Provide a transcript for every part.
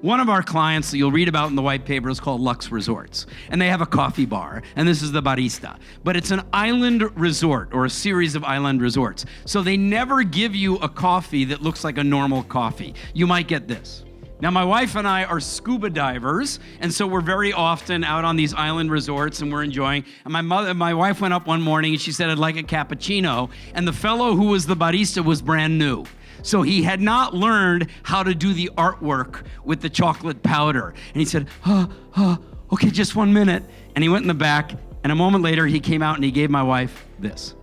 One of our clients that you'll read about in the white paper is called Lux Resorts, and they have a coffee bar, and this is the barista. But it's an island resort, or a series of island resorts. So they never give you a coffee that looks like a normal coffee. You might get this. Now, my wife and I are scuba divers, and so we're very often out on these island resorts, and we're enjoying. And my wife went up one morning, and she said, I'd like a cappuccino, and the fellow who was the barista was brand new. So he had not learned how to do the artwork with the chocolate powder. And he said, okay, just 1 minute. And he went in the back, and a moment later, he came out and he gave my wife this.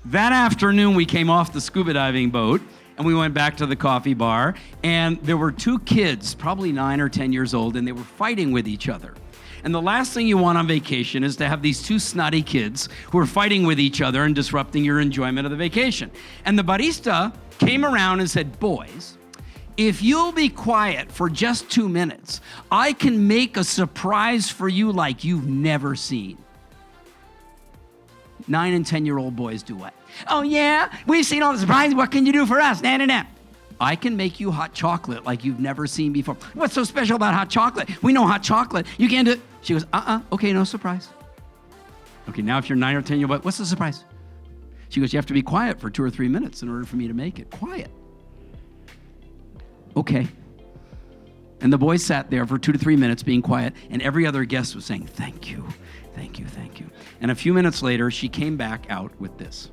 That afternoon, we came off the scuba diving boat, and we went back to the coffee bar, and there were two kids, probably 9 or 10 years old, and they were fighting with each other. And the last thing you want on vacation is to have these two snotty kids who are fighting with each other and disrupting your enjoyment of the vacation. And the barista came around and said, boys, if you'll be quiet for just 2 minutes, I can make a surprise for you like you've never seen. 9 and 10-year-old boys do what? Oh, yeah? We've seen all the surprises. What can you do for us? Nah. I can make you hot chocolate like you've never seen before. What's so special about hot chocolate? We know hot chocolate. You can't do it. She goes, okay, no surprise. Okay, now if you're 9 or 10, you're like, what's the surprise? She goes, you have to be quiet for 2 or 3 minutes in order for me to make it. Quiet. Okay. And the boys sat there for 2 to 3 minutes being quiet, and every other guest was saying, thank you, thank you, thank you. And a few minutes later, she came back out with this.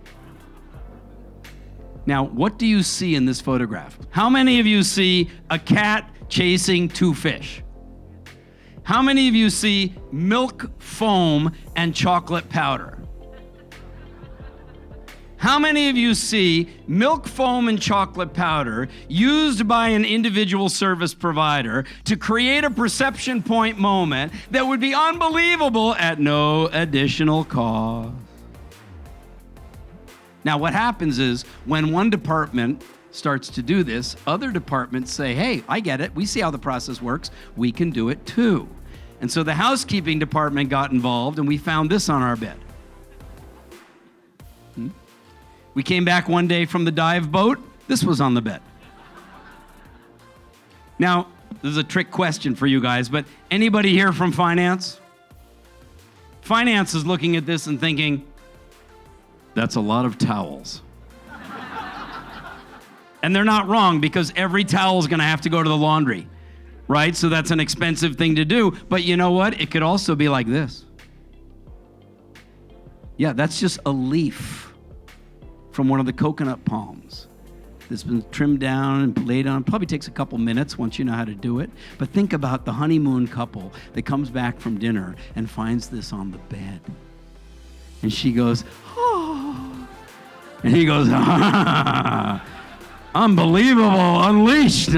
Now, what do you see in this photograph? How many of you see a cat chasing 2 fish? How many of you see milk foam and chocolate powder? How many of you see milk foam and chocolate powder used by an individual service provider to create a perception point moment that would be unbelievable at no additional cost? Now, what happens is when one department starts to do this, other departments say, hey, I get it. We see how the process works. We can do it too. And so the housekeeping department got involved, and we found this on our bed. We came back one day from the dive boat. This was on the bed. Now, this is a trick question for you guys, but anybody here from finance? Finance is looking at this and thinking, that's a lot of towels. And they're not wrong, because every towel is going to have to go to the laundry, right? So that's an expensive thing to do. But you know what? It could also be like this. Yeah, that's just a leaf from one of the coconut palms that's been trimmed down and laid on. Probably takes a couple minutes once you know how to do it. But think about the honeymoon couple that comes back from dinner and finds this on the bed. And she goes, oh. And he goes, unbelievable, unleashed.